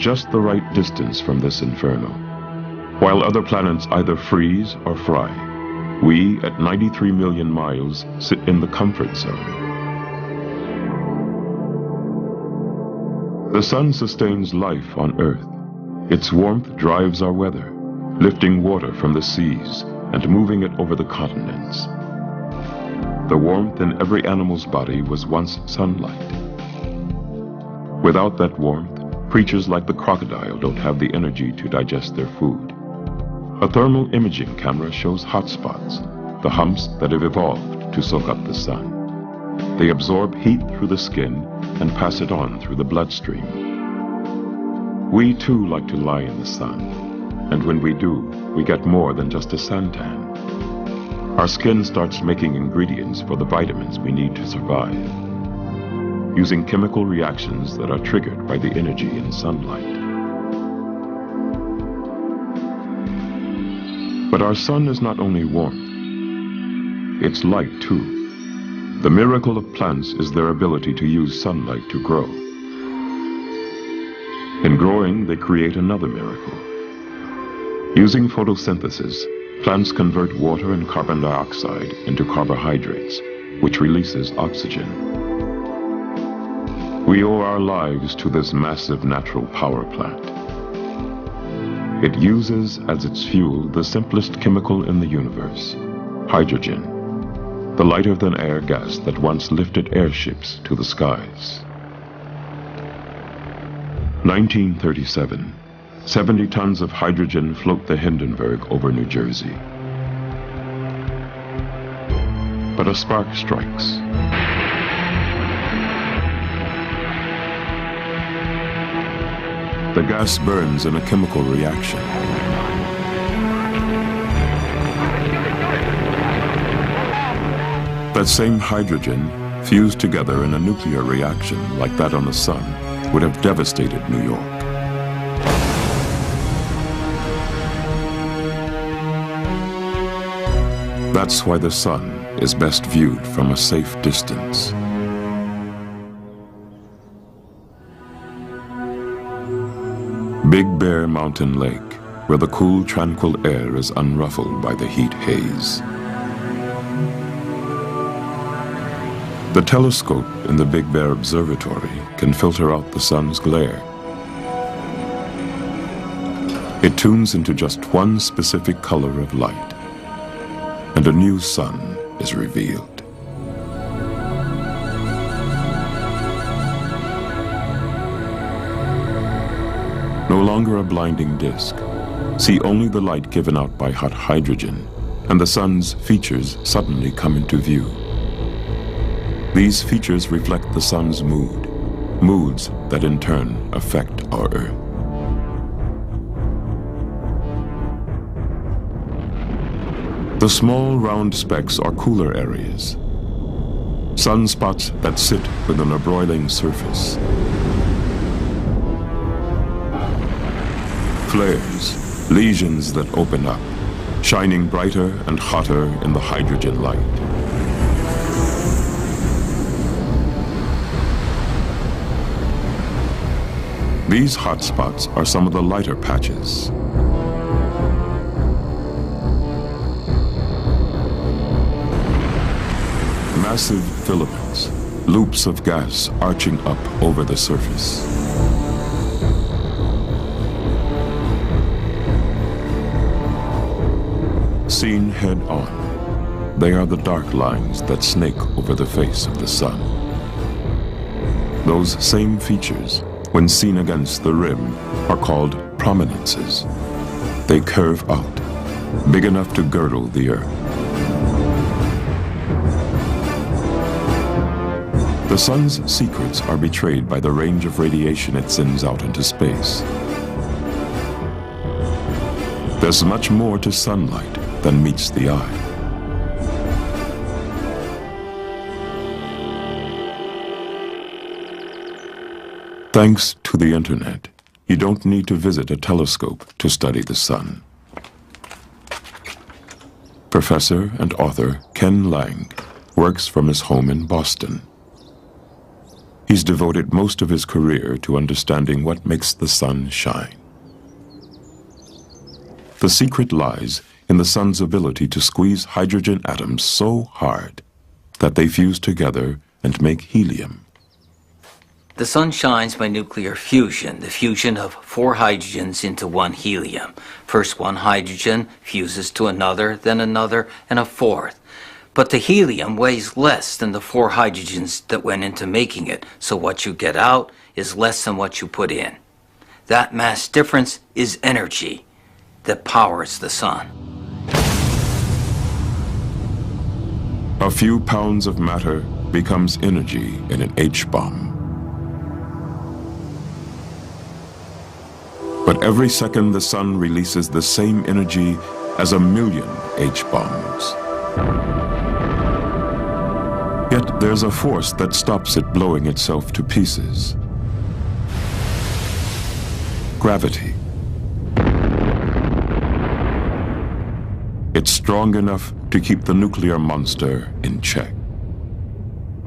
just the right distance from this inferno. While other planets either freeze or fry, we, at 93 million miles, sit in the comfort zone. The sun sustains life on Earth. Its warmth drives our weather, lifting water from the seas and moving it over the continents. The warmth in every animal's body was once sunlight. Without that warmth, creatures like the crocodile don't have the energy to digest their food. A thermal imaging camera shows hot spots, the humps that have evolved to soak up the sun. They absorb heat through the skin and pass it on through the bloodstream. We too like to lie in the sun, and when we do, we get more than just a suntan. Our skin starts making ingredients for the vitamins we need to survive, using chemical reactions that are triggered by the energy in sunlight. But our sun is not only warmth, it's light too. The miracle of plants is their ability to use sunlight to grow. In growing, they create another miracle. Using photosynthesis, plants convert water and carbon dioxide into carbohydrates, which releases oxygen. We owe our lives to this massive natural power plant. It uses as its fuel the simplest chemical in the universe, hydrogen, the lighter-than-air gas that once lifted airships to the skies. 1937. 70 tons of hydrogen float the Hindenburg over New Jersey. But a spark strikes. The gas burns in a chemical reaction. That same hydrogen, fused together in a nuclear reaction like that on the sun, would have devastated New York. That's why the sun is best viewed from a safe distance. Big Bear Mountain Lake, where the cool, tranquil air is unruffled by the heat haze. The telescope in the Big Bear Observatory can filter out the sun's glare. It tunes into just one specific color of light, and a new sun is revealed. No longer a blinding disk. See only the light given out by hot hydrogen, and the sun's features suddenly come into view. These features reflect the sun's mood, moods that in turn affect our Earth. The small round specks are cooler areas, sunspots that sit within a broiling surface. Flares, lesions that open up, shining brighter and hotter in the hydrogen light. These hot spots are some of the lighter patches. Massive filaments, loops of gas arching up over the surface. Seen head on, they are the dark lines that snake over the face of the sun. Those same features, when seen against the rim, are called prominences. They curve out, big enough to girdle the Earth. The sun's secrets are betrayed by the range of radiation it sends out into space. There's much more to sunlight than meets the eye. Thanks to the internet, you don't need to visit a telescope to study the sun. Professor and author Ken Lang works from his home in Boston. He's devoted most of his career to understanding what makes the sun shine. The secret lies in the sun's ability to squeeze hydrogen atoms so hard that they fuse together and make helium. The sun shines by nuclear fusion, the fusion of 4 hydrogens into 1 helium. First 1 hydrogen fuses to another, then another, and a 4th. But the helium weighs less than the 4 hydrogens that went into making it, so what you get out is less than what you put in. That mass difference is energy that powers the sun. A few pounds of matter becomes energy in an H-bomb. But every second the sun releases the same energy as 1,000,000 H-bombs. Yet there's a force that stops it blowing itself to pieces. Gravity. It's strong enough to keep the nuclear monster in check.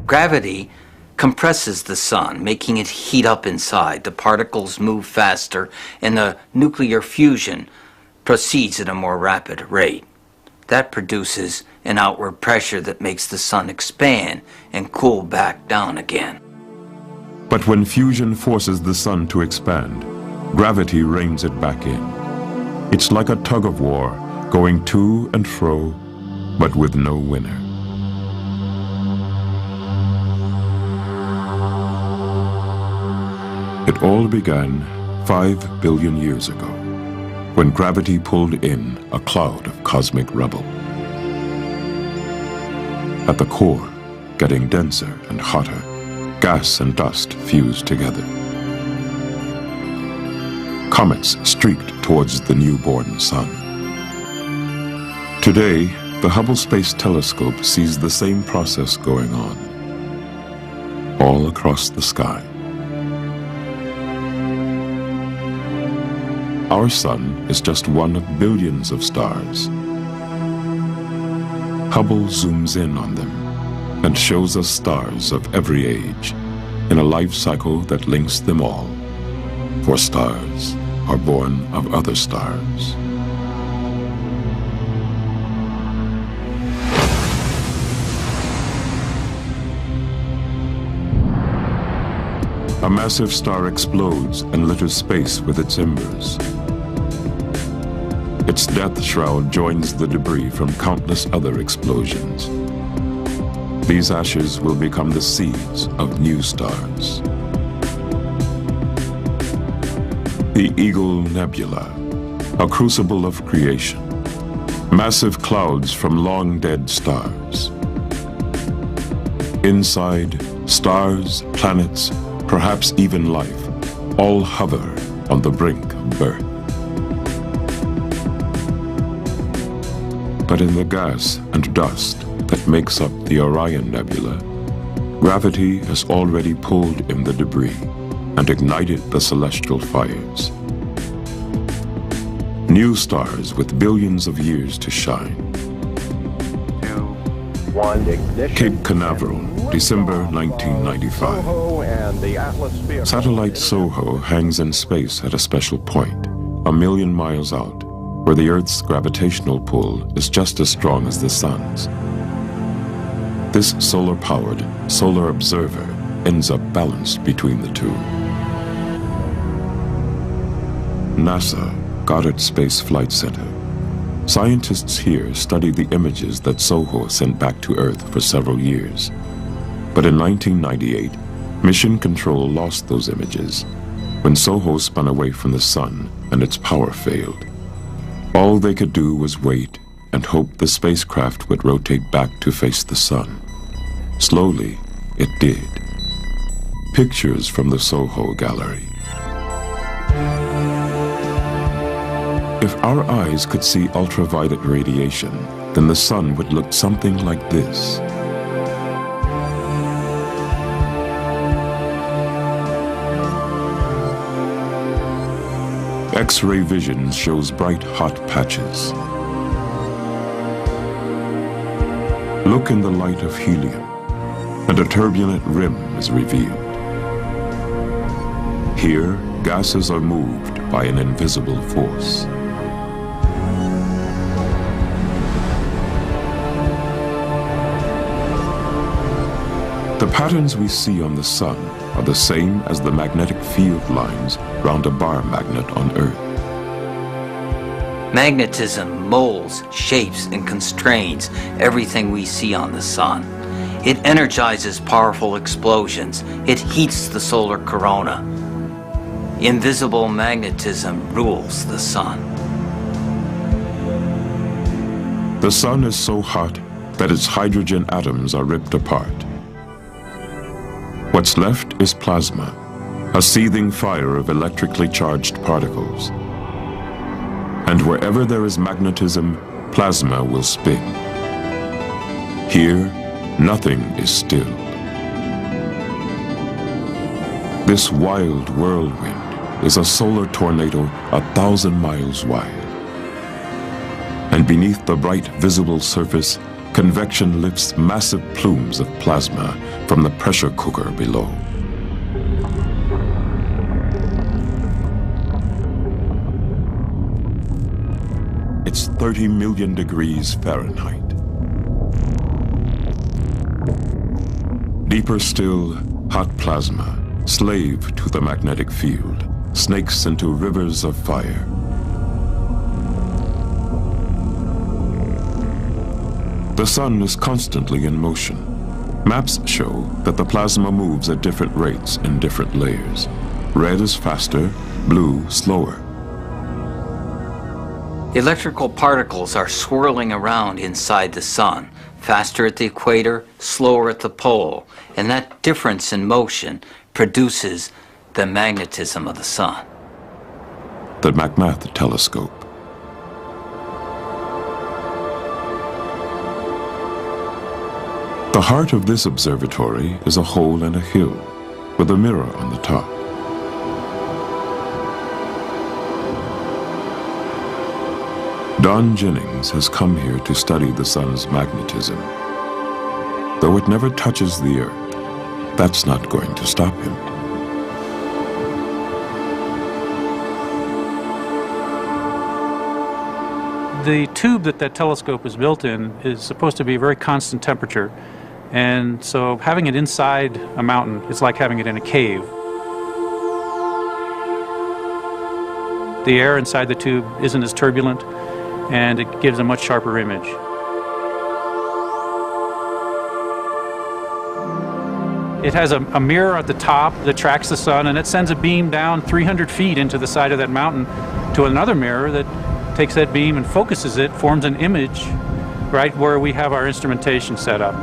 Gravity compresses the sun, making it heat up inside. The particles move faster, and the nuclear fusion proceeds at a more rapid rate. That produces an outward pressure that makes the sun expand and cool back down again. But when fusion forces the sun to expand, gravity reins it back in. It's like a tug-of-war going to and fro, but with no winner. It all began 5 billion years ago, when gravity pulled in a cloud of cosmic rubble. At the core, getting denser and hotter, gas and dust fused together. Comets streaked towards the newborn sun. Today, the Hubble Space Telescope sees the same process going on, all across the sky. Our sun is just one of billions of stars. Hubble zooms in on them and shows us stars of every age in a life cycle that links them all, for stars are born of other stars. A massive star explodes and litters space with its embers. Its death shroud joins the debris from countless other explosions. These ashes will become the seeds of new stars. The Eagle Nebula, a crucible of creation. Massive clouds from long-dead stars. Inside, stars, planets, perhaps even life, all hover on the brink of birth. But in the gas and dust that makes up the Orion Nebula, gravity has already pulled in the debris and ignited the celestial fires. New stars with billions of years to shine. 2, 1, ignition. Cape Canaveral, December 1995. Satellite SOHO hangs in space at a special point, 1,000,000 miles out, where the Earth's gravitational pull is just as strong as the sun's. This solar-powered, solar observer ends up balanced between the two. NASA, Goddard Space Flight Center. Scientists here study the images that SOHO sent back to Earth for several years. But in 1998, Mission Control lost those images when SOHO spun away from the sun and its power failed. All they could do was wait and hope the spacecraft would rotate back to face the sun. Slowly, it did. Pictures from the SOHO gallery. If our eyes could see ultraviolet radiation, then the sun would look something like this. X-ray vision shows bright, hot patches. Look in the light of helium, and a turbulent rim is revealed. Here, gases are moved by an invisible force. The patterns we see on the sun are the same as the magnetic field lines round a bar magnet on Earth. Magnetism molds, shapes, and constrains everything we see on the sun. It energizes powerful explosions. It heats the solar corona. Invisible magnetism rules the sun. The sun is so hot that its hydrogen atoms are ripped apart. What's left is plasma, a seething fire of electrically charged particles. And wherever there is magnetism, plasma will spin. Here, nothing is still. This wild whirlwind is a solar tornado 1,000 miles wide. And beneath the bright visible surface, convection lifts massive plumes of plasma from the pressure cooker below. It's 30 million degrees Fahrenheit. Deeper still, hot plasma, slave to the magnetic field, snakes into rivers of fire. The sun is constantly in motion. Maps show that the plasma moves at different rates in different layers. Red is faster, blue slower. Electrical particles are swirling around inside the sun, faster at the equator, slower at the pole, and that difference in motion produces the magnetism of the sun. The McMath telescope. The heart of this observatory is a hole in a hill with a mirror on the top. Don Jennings has come here to study the sun's magnetism. Though it never touches the Earth, that's not going to stop him. The tube that telescope is built in is supposed to be a very constant temperature. And so having it inside a mountain, it's like having it in a cave. The air inside the tube isn't as turbulent, and it gives a much sharper image. It has a mirror at the top that tracks the sun, and it sends a beam down 300 feet into the side of that mountain to another mirror that takes that beam and focuses it, forms an image right where we have our instrumentation set up.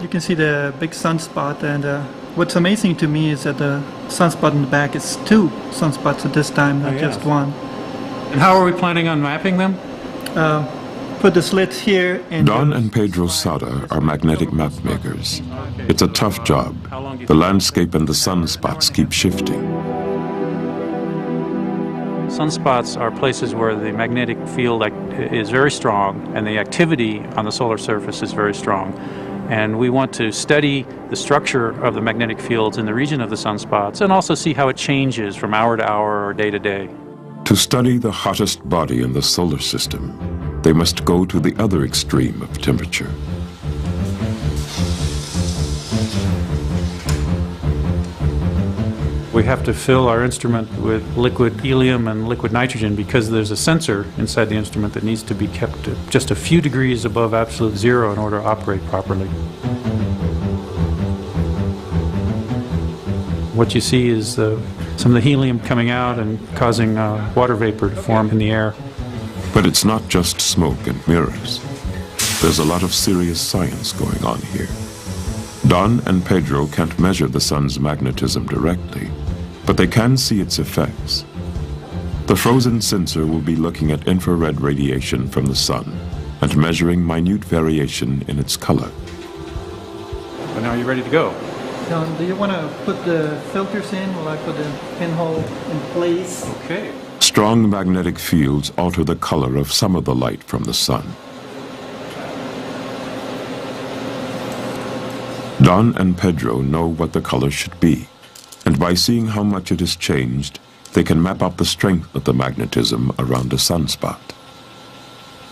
You can see the big sunspot, and what's amazing to me is that the sunspot in the back is 2 sunspots at this time, not just one. And how are we planning on mapping them? Put the slits here. And Don and Pedro Sada are magnetic map makers. It's a tough job. The landscape and the sunspots keep shifting. Sunspots are places where the magnetic field is very strong and the activity on the solar surface is very strong. And we want to study the structure of the magnetic fields in the region of the sunspots and also see how it changes from hour to hour or day to day. To study the hottest body in the solar system, they must go to the other extreme of temperature. We have to fill our instrument with liquid helium and liquid nitrogen because there's a sensor inside the instrument that needs to be kept just a few degrees above absolute zero in order to operate properly. What you see is some of the helium coming out and causing water vapor to form in the air. But it's not just smoke and mirrors. There's a lot of serious science going on here. Don and Pedro can't measure the sun's magnetism directly, but they can see its effects. The frozen sensor will be looking at infrared radiation from the sun and measuring minute variation in its color. But now you're ready to go. Don, do you want to put the filters in while I put the pinhole in place? Okay. Strong magnetic fields alter the color of some of the light from the sun. Don and Pedro know what the color should be, and by seeing how much it has changed, they can map out the strength of the magnetism around a sunspot.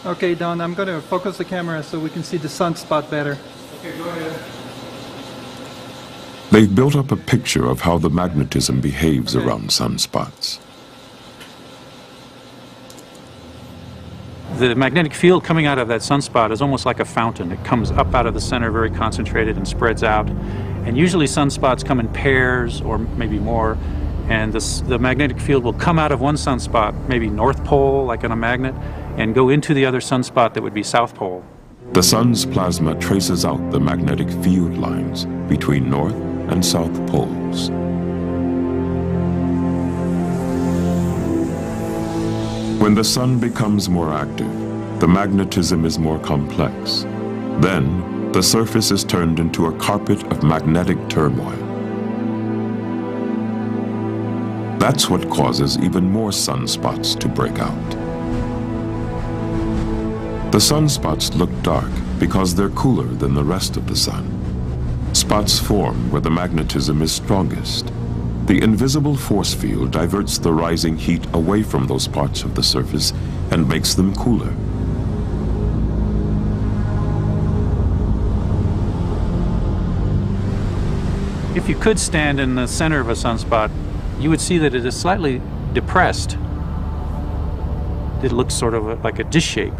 Okay, Don, I'm going to focus the camera so we can see the sunspot better. Okay, go ahead. They've built up a picture of how the magnetism behaves around sunspots. The magnetic field coming out of that sunspot is almost like a fountain. It comes up out of the center, very concentrated, and spreads out. And usually sunspots come in pairs or maybe more. And the magnetic field will come out of one sunspot, maybe North Pole, like on a magnet, and go into the other sunspot that would be South Pole. The sun's plasma traces out the magnetic field lines between North and South poles. When the sun becomes more active, the magnetism is more complex. Then, the surface is turned into a carpet of magnetic turmoil. That's what causes even more sunspots to break out. The sunspots look dark because they're cooler than the rest of the sun. Spots form where the magnetism is strongest. The invisible force field diverts the rising heat away from those parts of the surface and makes them cooler. If you could stand in the center of a sunspot, you would see that it is slightly depressed. It looks sort of like a dish shape.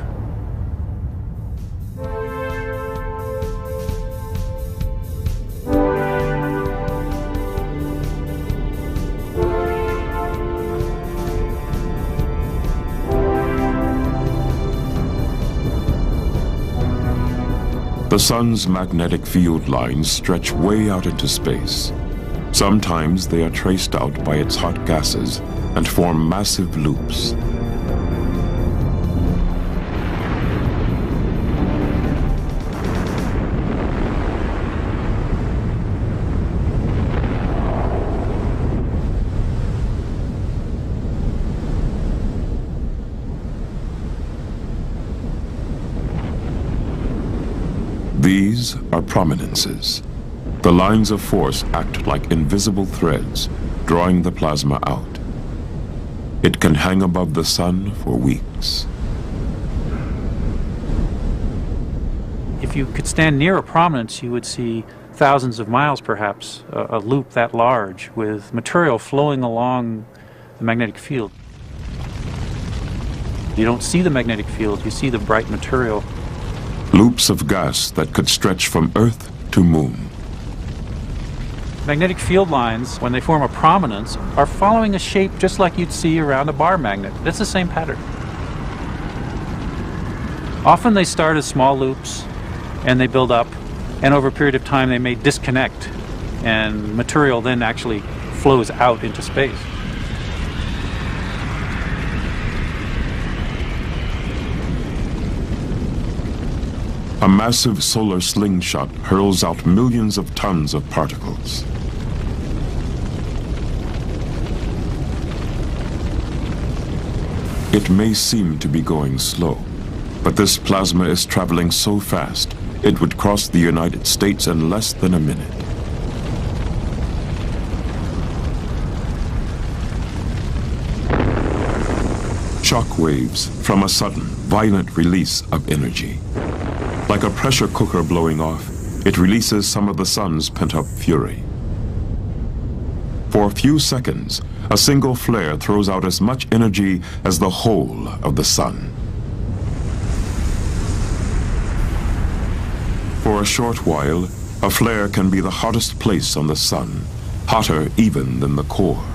The sun's magnetic field lines stretch way out into space. Sometimes they are traced out by its hot gases and form massive loops. These are prominences. The lines of force act like invisible threads, drawing the plasma out. It can hang above the sun for weeks. If you could stand near a prominence, you would see thousands of miles, perhaps, a loop that large with material flowing along the magnetic field. You don't see the magnetic field, you see the bright material. Loops of gas that could stretch from Earth to Moon. Magnetic field lines, when they form a prominence, are following a shape just like you'd see around a bar magnet. That's the same pattern. Often they start as small loops and they build up, and over a period of time they may disconnect and material then actually flows out into space. A massive solar slingshot hurls out millions of tons of particles. It may seem to be going slow, but this plasma is traveling so fast, it would cross the United States in less than a minute. Shock waves from a sudden, violent release of energy. Like a pressure cooker blowing off, it releases some of the sun's pent-up fury. For a few seconds, a single flare throws out as much energy as the whole of the sun. For a short while, a flare can be the hottest place on the sun, hotter even than the core.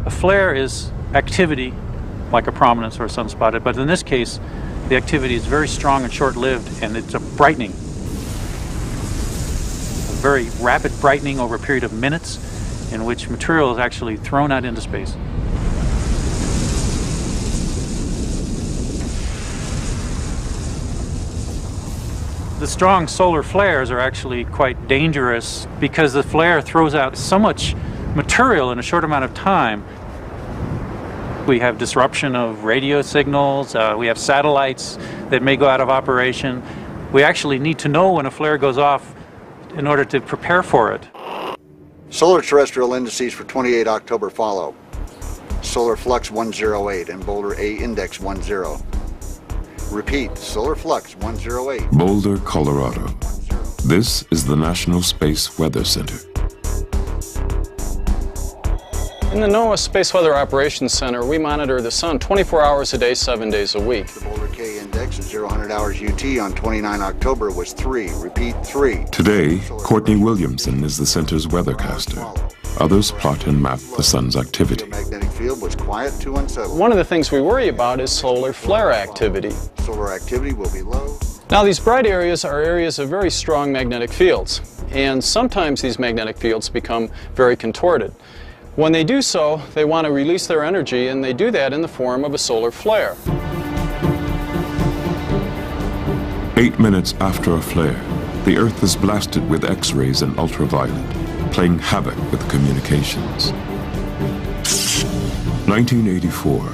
A flare is activity, like a prominence or a sunspot, but in this case, the activity is very strong and short-lived, and it's a brightening. A very rapid brightening over a period of minutes in which material is actually thrown out into space. The strong solar flares are actually quite dangerous because the flare throws out so much material in a short amount of time We have disruption of radio signals. We have satellites that may go out of operation. We actually need to know when a flare goes off in order to prepare for it. Solar terrestrial indices for 28 October follow. Solar flux 108 and Boulder A index 10. Repeat, solar flux 108. Boulder, Colorado. This is the National Space Weather Center. In the NOAA Space Weather Operations Center, we monitor the sun 24 hours a day, 7 days a week. The Boulder K index at 0000 hours UT on 29 October was 3. Repeat, 3. Today, Courtney Williamson is the center's weathercaster. Others plot and map the sun's activity. The magnetic field was quiet to unsettled. One of the things we worry about is solar flare activity. Solar activity will be low. Now, these bright areas are areas of very strong magnetic fields, and sometimes these magnetic fields become very contorted. When they do so, they want to release their energy, and they do that in the form of a solar flare. 8 minutes after a flare, the Earth is blasted with X-rays and ultraviolet, playing havoc with communications. 1984.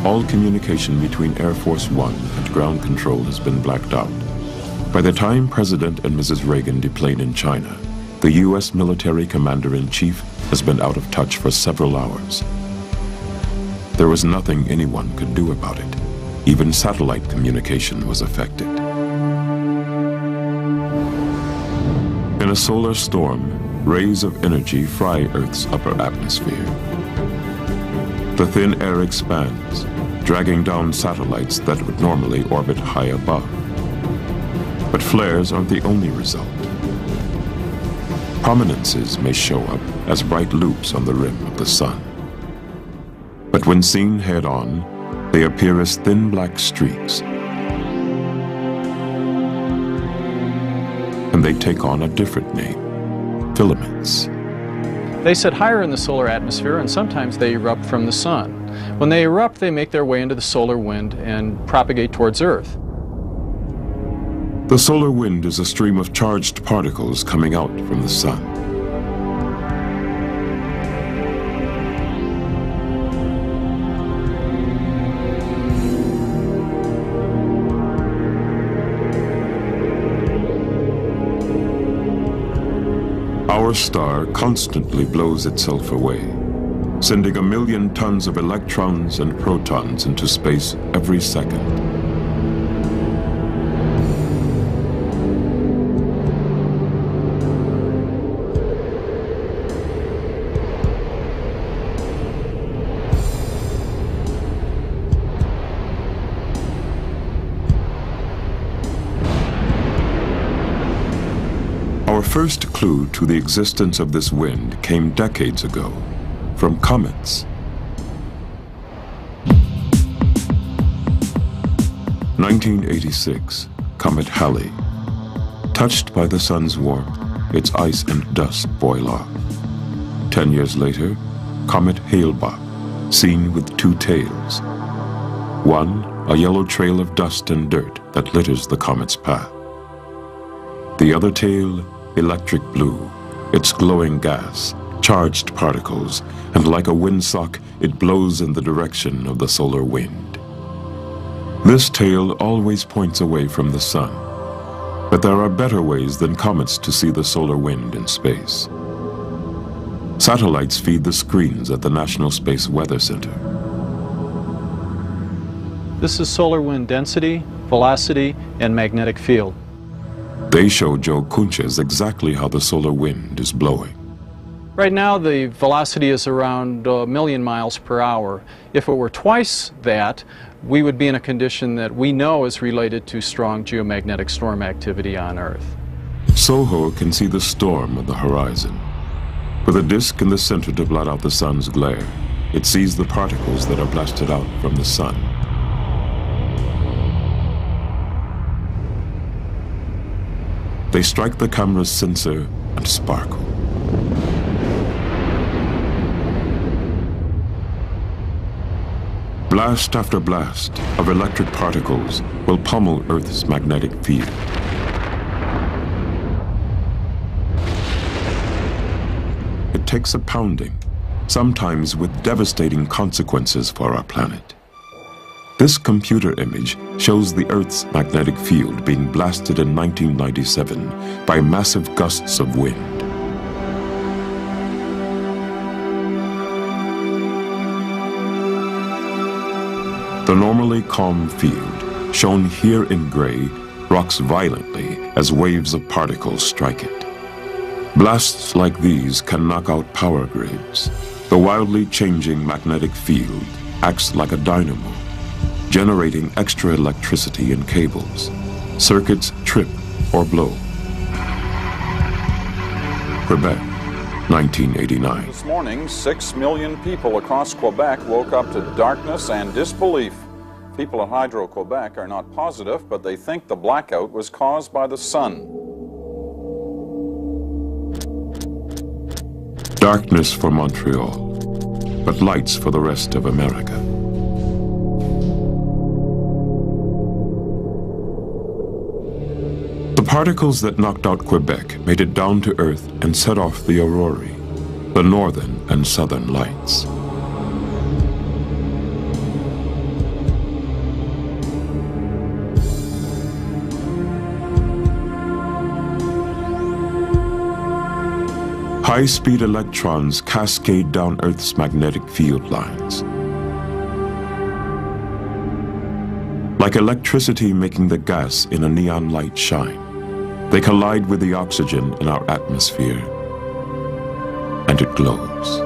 All communication between Air Force One and ground control has been blacked out. By the time President and Mrs. Reagan deplane in China, the U.S. military commander-in-chief has been out of touch for several hours. There was nothing anyone could do about it. Even satellite communication was affected. In a solar storm, rays of energy fry Earth's upper atmosphere. The thin air expands, dragging down satellites that would normally orbit high above. But flares aren't the only result. Prominences may show up as bright loops on the rim of the sun. But when seen head-on, they appear as thin black streaks. And they take on a different name: filaments. They sit higher in the solar atmosphere, and sometimes they erupt from the sun. When they erupt, they make their way into the solar wind and propagate towards Earth. The solar wind is a stream of charged particles coming out from the sun. Our star constantly blows itself away, sending 1 million tons of electrons and protons into space every second. Our first clue to the existence of this wind came decades ago, from comets. 1986, Comet Halley. Touched by the sun's warmth, its ice and dust boil off. 10 years later, Comet Hale-Bopp, seen with 2 tails. One, a yellow trail of dust and dirt that litters the comet's path. The other tail, electric blue, its glowing gas, charged particles, and like a windsock, it blows in the direction of the solar wind. This tail always points away from the sun, but there are better ways than comets to see the solar wind in space. Satellites feed the screens at the National Space Weather Center. This is solar wind density, velocity, and magnetic field. They show Joe Kunches exactly how the solar wind is blowing. Right now, the velocity is around 1 million miles per hour. If it were twice that, we would be in a condition that we know is related to strong geomagnetic storm activity on Earth. SOHO can see the storm on the horizon. With a disk in the center to blot out the sun's glare, it sees the particles that are blasted out from the sun. They strike the camera's sensor and sparkle. Blast after blast of electric particles will pummel Earth's magnetic field. It takes a pounding, sometimes with devastating consequences for our planet. This computer image shows the Earth's magnetic field being blasted in 1997 by massive gusts of wind. The normally calm field, shown here in gray, rocks violently as waves of particles strike it. Blasts like these can knock out power grids. The wildly changing magnetic field acts like a dynamo, generating extra electricity in cables. Circuits trip or blow. Quebec, 1989. This morning, 6 million people across Quebec woke up to darkness and disbelief. People at Hydro-Quebec are not positive, but they think the blackout was caused by the sun. Darkness for Montreal, but lights for the rest of America. The particles that knocked out Quebec made it down to Earth and set off the aurorae, the northern and southern lights. High-speed electrons cascade down Earth's magnetic field lines. Like electricity making the gas in a neon light shine, they collide with the oxygen in our atmosphere, and it glows.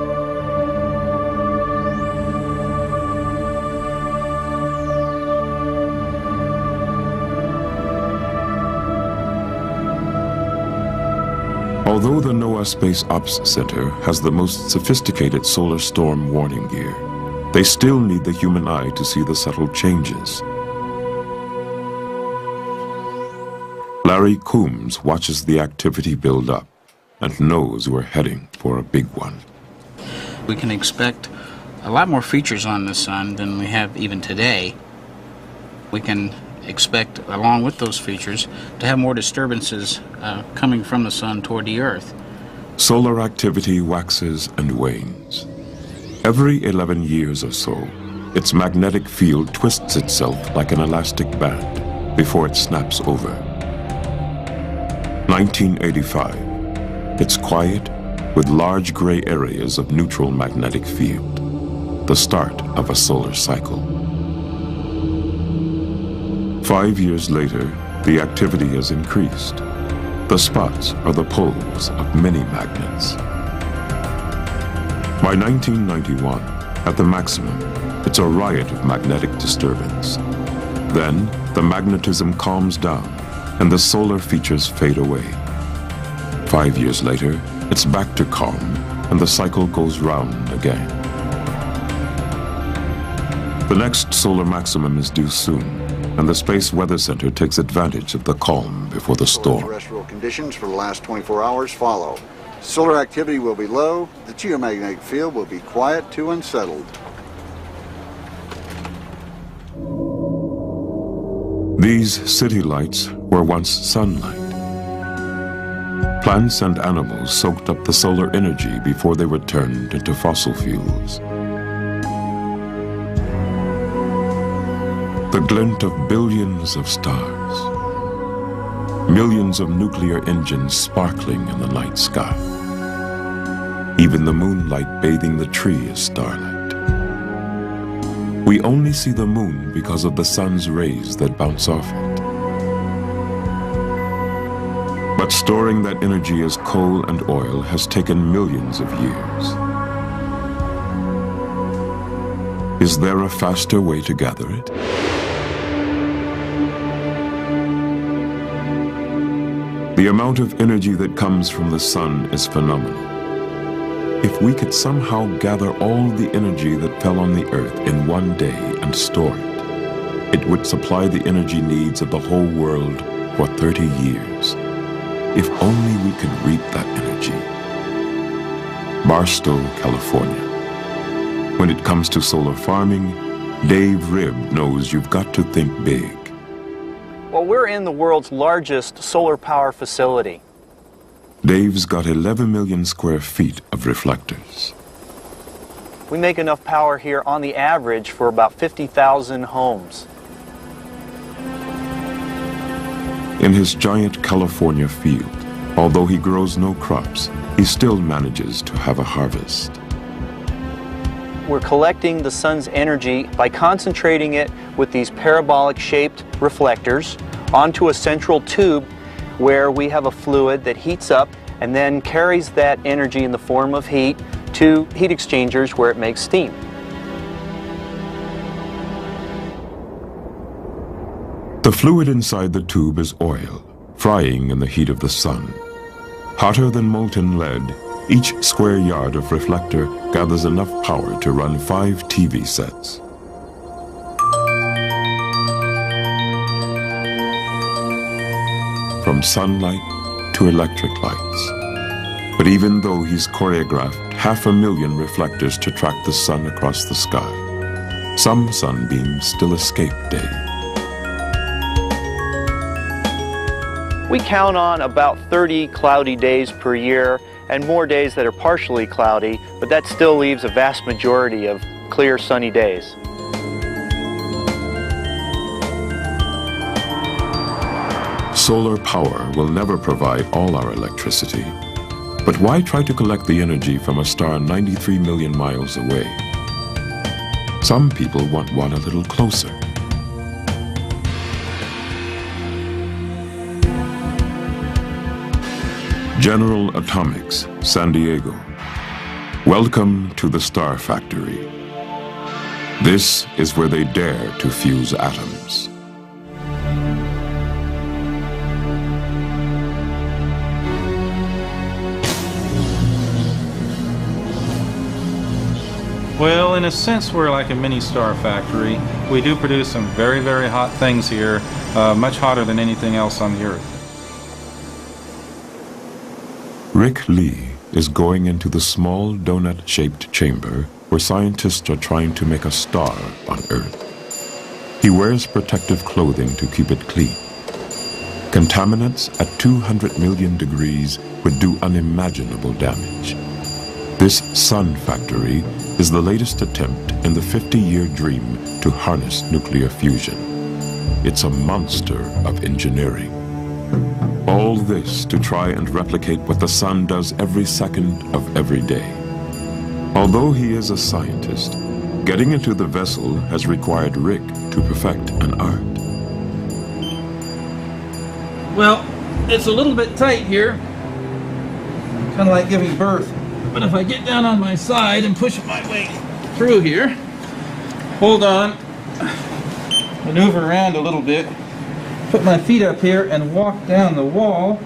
Although the NOAA Space Ops Center has the most sophisticated solar storm warning gear, they still need the human eye to see the subtle changes. Larry Coombs watches the activity build up and knows we're heading for a big one. We can expect a lot more features on the sun than we have even today. We can expect, along with those features, to have more disturbances coming from the sun toward the Earth. Solar activity waxes and wanes. Every 11 years or so, its magnetic field twists itself like an elastic band before it snaps over. 1985. It's quiet with large gray areas of neutral magnetic field, the start of a solar cycle. 5 years later, the activity has increased. The spots are the poles of many magnets. By 1991, at the maximum, it's a riot of magnetic disturbance. Then, the magnetism calms down, and the solar features fade away. 5 years later, it's back to calm, and the cycle goes round again. The next solar maximum is due soon, and the Space Weather Center takes advantage of the calm before the storm. Terrestrial conditions for the last 24 hours follow. Solar activity will be low, the geomagnetic field will be quiet to unsettled. These city lights were once sunlight. Plants and animals soaked up the solar energy before they were turned into fossil fuels. The glint of billions of stars. Millions of nuclear engines sparkling in the night sky. Even the moonlight bathing the tree is starlight. We only see the moon because of the sun's rays that bounce off it. But storing that energy as coal and oil has taken millions of years. Is there a faster way to gather it? The amount of energy that comes from the sun is phenomenal. If we could somehow gather all the energy that fell on the Earth in one day and store it, it would supply the energy needs of the whole world for 30 years. If only we could reap that energy. Barstow, California. When it comes to solar farming, Dave Ribb knows you've got to think big. Well, we're in the world's largest solar power facility. Dave's got 11 million square feet of reflectors. We make enough power here on the average for about 50,000 homes. In his giant California field, although he grows no crops, he still manages to have a harvest. We're collecting the sun's energy by concentrating it with these parabolic-shaped reflectors onto a central tube where we have a fluid that heats up and then carries that energy in the form of heat to heat exchangers where it makes steam. The fluid inside the tube is oil, frying in the heat of the sun. Hotter than molten lead, each square yard of reflector gathers enough power to run 5 TV sets. From sunlight to electric lights. But even though he's choreographed 500,000 reflectors to track the sun across the sky, some sunbeams still escape Dave. We count on about 30 cloudy days per year and more days that are partially cloudy, but that still leaves a vast majority of clear, sunny days. Solar power will never provide all our electricity. But why try to collect the energy from a star 93 million miles away? Some people want one a little closer. General Atomics, San Diego. Welcome to the Star Factory. This is where they dare to fuse atoms. Well, in a sense, we're like a mini star factory. We do produce some very, very hot things here, much hotter than anything else on the Earth. Rick Lee is going into the small donut-shaped chamber where scientists are trying to make a star on Earth. He wears protective clothing to keep it clean. Contaminants at 200 million degrees would do unimaginable damage. This sun factory is the latest attempt in the 50-year dream to harness nuclear fusion. It's a monster of engineering. All this to try and replicate what the sun does every second of every day. Although he is a scientist, getting into the vessel has required Rick to perfect an art. Well, it's a little bit tight here. Kind of like giving birth. But if I get down on my side and push my way through here, hold on, maneuver around a little bit, put my feet up here and walk down the wall.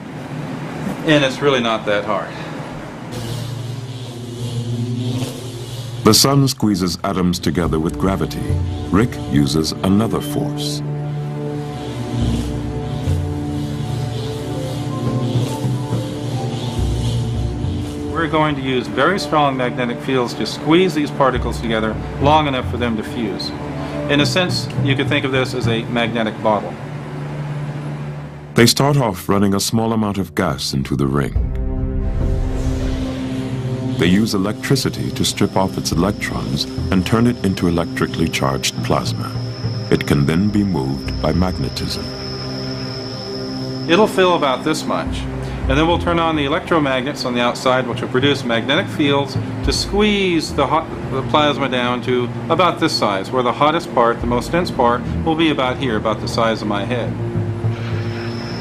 And it's really not that hard. The sun squeezes atoms together with gravity. Rick uses another force. We're going to use very strong magnetic fields to squeeze these particles together long enough for them to fuse. In a sense, you could think of this as a magnetic bottle. They start off running a small amount of gas into the ring. They use electricity to strip off its electrons and turn it into electrically charged plasma. It can then be moved by magnetism. It'll fill about this much. And then we'll turn on the electromagnets on the outside, which will produce magnetic fields to squeeze the plasma down to about this size, where the hottest part, the most dense part, will be about here, about the size of my head.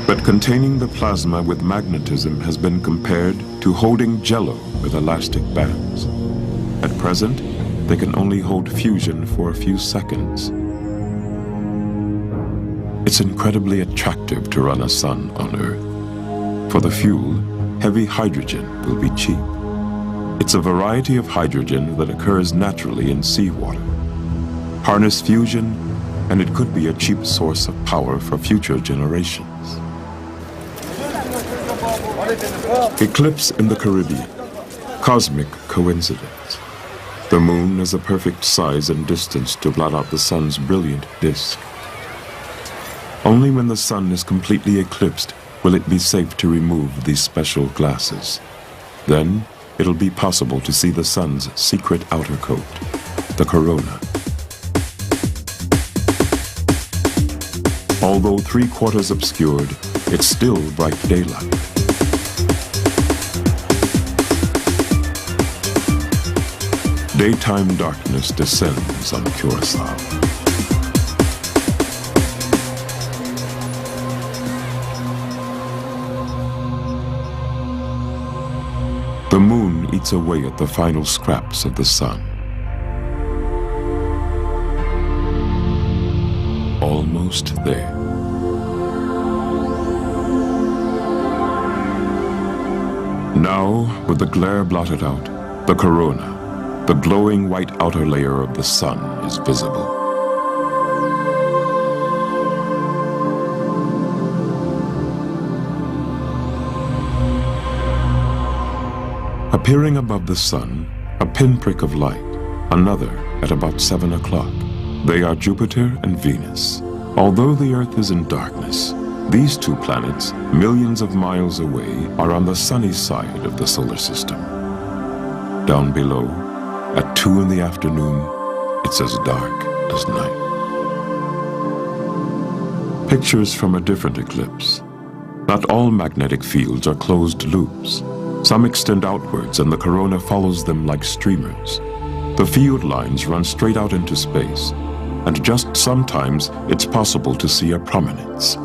But containing the plasma with magnetism has been compared to holding jello with elastic bands. At present, they can only hold fusion for a few seconds. It's incredibly attractive to run a sun on Earth. For the fuel, heavy hydrogen will be cheap. It's a variety of hydrogen that occurs naturally in seawater. Harness fusion, and it could be a cheap source of power for future generations. Eclipse in the Caribbean. Cosmic coincidence. The moon is a perfect size and distance to blot out the sun's brilliant disk. Only when the sun is completely eclipsed will it be safe to remove these special glasses. Then, it'll be possible to see the sun's secret outer coat, the corona. Although 3/4 obscured, it's still bright daylight. Daytime darkness descends on Curacao. The moon eats away at the final scraps of the sun. Almost there. Now, with the glare blotted out, the corona, the glowing white outer layer of the sun, is visible. Appearing above the sun, a pinprick of light, another at about 7 o'clock. They are Jupiter and Venus. Although the Earth is in darkness, these two planets, millions of miles away, are on the sunny side of the solar system. Down below, at 2 in the afternoon, it's as dark as night. Pictures from a different eclipse. Not all magnetic fields are closed loops. Some extend outwards and the corona follows them like streamers. The field lines run straight out into space, and just sometimes it's possible to see a prominence.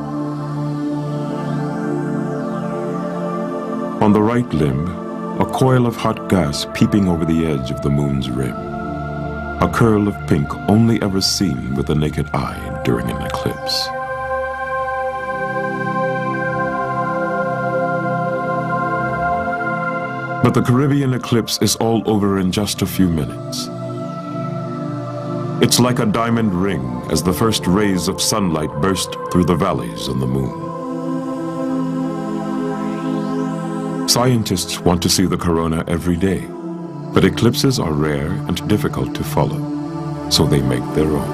On the right limb, a coil of hot gas peeping over the edge of the moon's rim. A curl of pink only ever seen with the naked eye during an eclipse. But the Caribbean eclipse is all over in just a few minutes. It's like a diamond ring as the first rays of sunlight burst through the valleys on the moon. Scientists want to see the corona every day, but eclipses are rare and difficult to follow, so they make their own.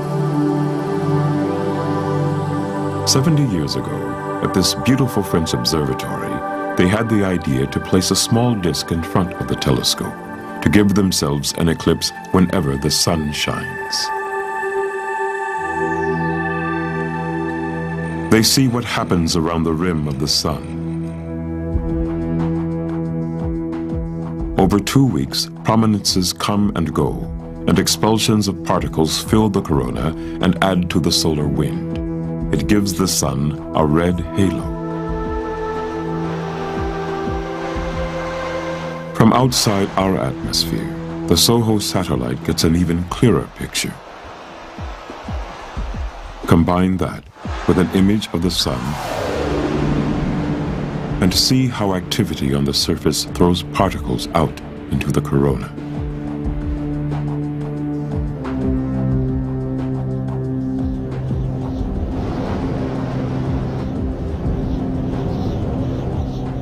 70 years ago, at this beautiful French observatory, they had the idea to place a small disk in front of the telescope to give themselves an eclipse whenever the sun shines. They see what happens around the rim of the sun. Over 2 weeks, prominences come and go, and expulsions of particles fill the corona and add to the solar wind. It gives the sun a red halo. From outside our atmosphere, the SOHO satellite gets an even clearer picture. Combine that with an image of the sun and see how activity on the surface throws particles out into the corona.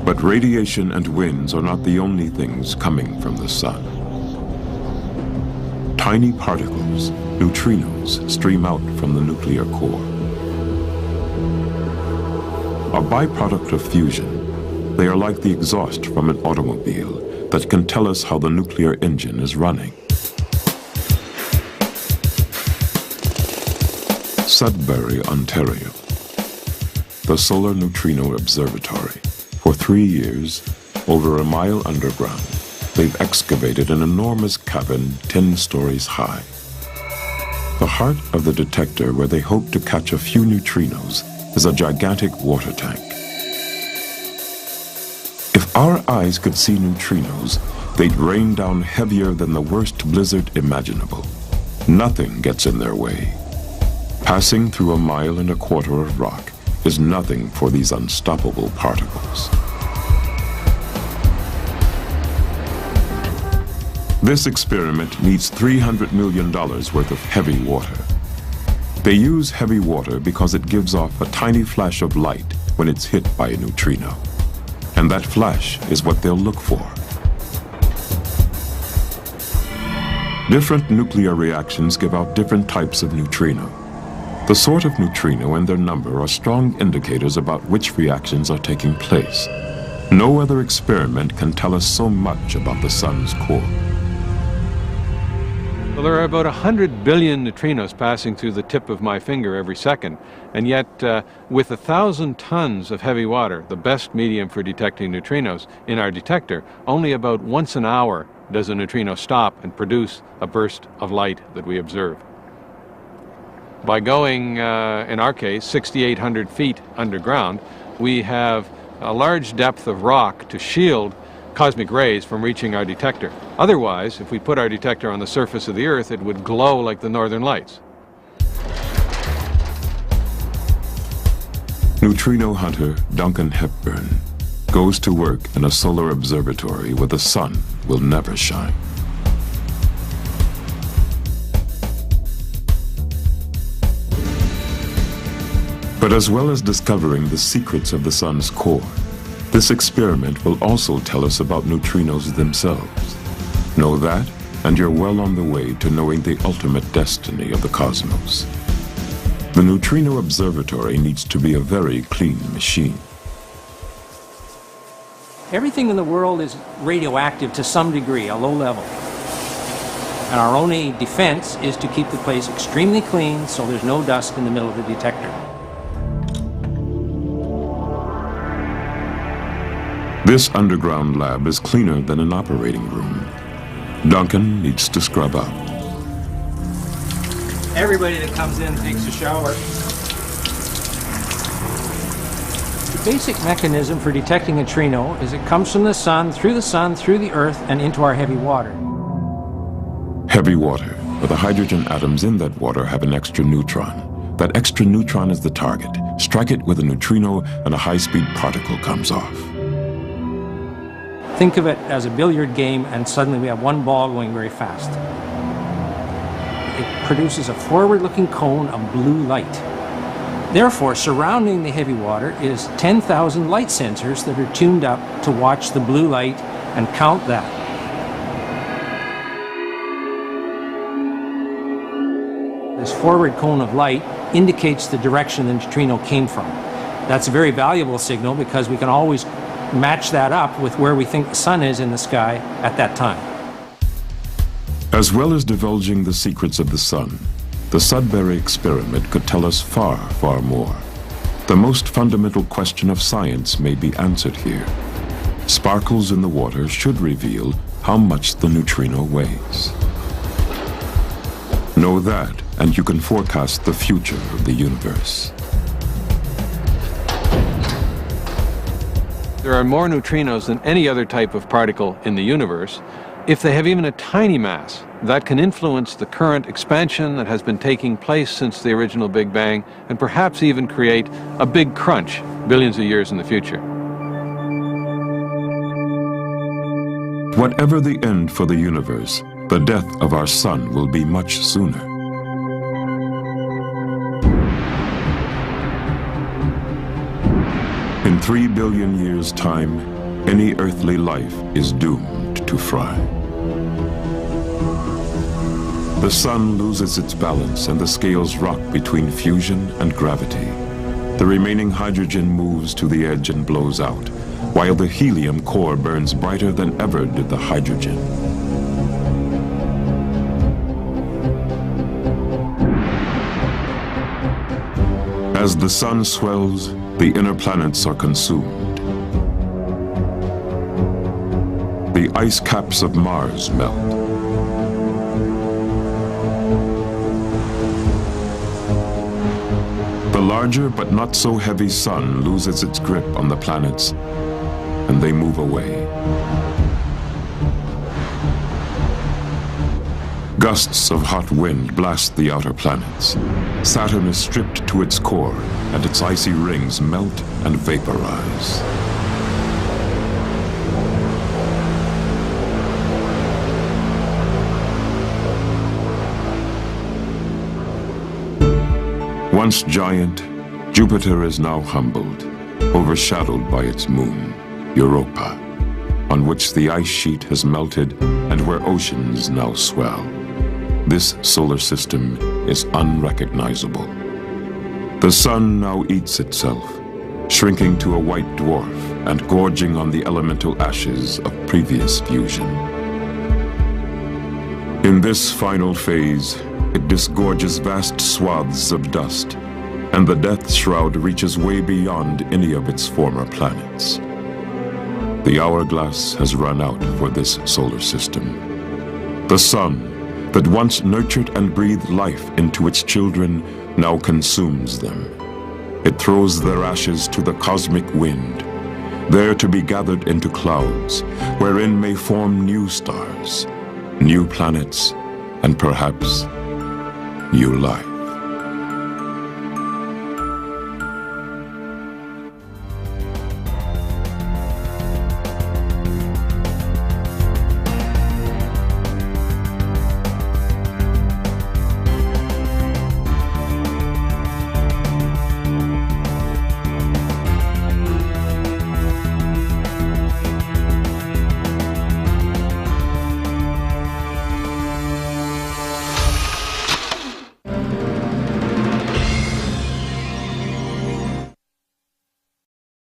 But radiation and winds are not the only things coming from the sun. Tiny particles, neutrinos, stream out from the nuclear core. A byproduct of fusion, they are like the exhaust from an automobile that can tell us how the nuclear engine is running. Sudbury, Ontario. The Solar Neutrino Observatory. For 3 years, over a mile underground, they've excavated an enormous cavern 10 stories high. The heart of the detector where they hope to catch a few neutrinos is a gigantic water tank. If our eyes could see neutrinos, they'd rain down heavier than the worst blizzard imaginable. Nothing gets in their way. Passing through 1.25 miles of rock is nothing for these unstoppable particles. This experiment needs $300 million worth of heavy water. They use heavy water because it gives off a tiny flash of light when it's hit by a neutrino. And that flash is what they'll look for. Different nuclear reactions give out different types of neutrino. The sort of neutrino and their number are strong indicators about which reactions are taking place. No other experiment can tell us so much about the sun's core. Well, there are about 100 billion neutrinos passing through the tip of my finger every second, and yet with 1,000 tons of heavy water, the best medium for detecting neutrinos, in our detector, only about once an hour does a neutrino stop and produce a burst of light that we observe. By going, in our case, 6,800 feet underground, we have a large depth of rock to shield cosmic rays from reaching our detector. Otherwise, if we put our detector on the surface of the Earth, it would glow like the northern lights. Neutrino hunter Duncan Hepburn goes to work in a solar observatory where the sun will never shine. But as well as discovering the secrets of the sun's core, this experiment will also tell us about neutrinos themselves. Know that, and you're well on the way to knowing the ultimate destiny of the cosmos. The Neutrino Observatory needs to be a very clean machine. Everything in the world is radioactive to some degree, a low level. And our only defense is to keep the place extremely clean so there's no dust in the middle of the detector. This underground lab is cleaner than an operating room. Duncan needs to scrub up. Everybody that comes in takes a shower. The basic mechanism for detecting a neutrino is it comes from the sun, through the earth, and into our heavy water. Heavy water, where the hydrogen atoms in that water have an extra neutron. That extra neutron is the target. Strike it with a neutrino and a high-speed particle comes off. Think of it as a billiard game, and suddenly we have one ball going very fast. It produces a forward-looking cone of blue light. Therefore, surrounding the heavy water is 10,000 light sensors that are tuned up to watch the blue light and count that. This forward cone of light indicates the direction the neutrino came from. That's a very valuable signal because we can always match that up with where we think the sun is in the sky at that time. As well as divulging the secrets of the sun, the Sudbury experiment could tell us far, far more. The most fundamental question of science may be answered here. Sparkles in the water should reveal how much the neutrino weighs. Know that, and you can forecast the future of the universe. There are more neutrinos than any other type of particle in the universe. If they have even a tiny mass, that can influence the current expansion that has been taking place since the original Big Bang, and perhaps even create a big crunch billions of years in the future. Whatever the end for the universe, the death of our sun will be much sooner. In 3 billion years' time, any earthly life is doomed to fry. The sun loses its balance and the scales rock between fusion and gravity. The remaining hydrogen moves to the edge and blows out, while the helium core burns brighter than ever did the hydrogen. As the sun swells, the inner planets are consumed. The ice caps of Mars melt. The larger but not so heavy sun loses its grip on the planets, and they move away. Gusts of hot wind blast the outer planets. Saturn is stripped to its core, and its icy rings melt and vaporize. Once giant, Jupiter is now humbled, overshadowed by its moon, Europa, on which the ice sheet has melted and where oceans now swell. This solar system is unrecognizable. The sun now eats itself, shrinking to a white dwarf, and gorging on the elemental ashes of previous fusion. In this final phase, it disgorges vast swaths of dust, and the death shroud reaches way beyond any of its former planets. The hourglass has run out for this solar system. The sun, that once nurtured and breathed life into its children, now consumes them. It throws their ashes to the cosmic wind, there to be gathered into clouds, wherein may form new stars, new planets, and perhaps new life.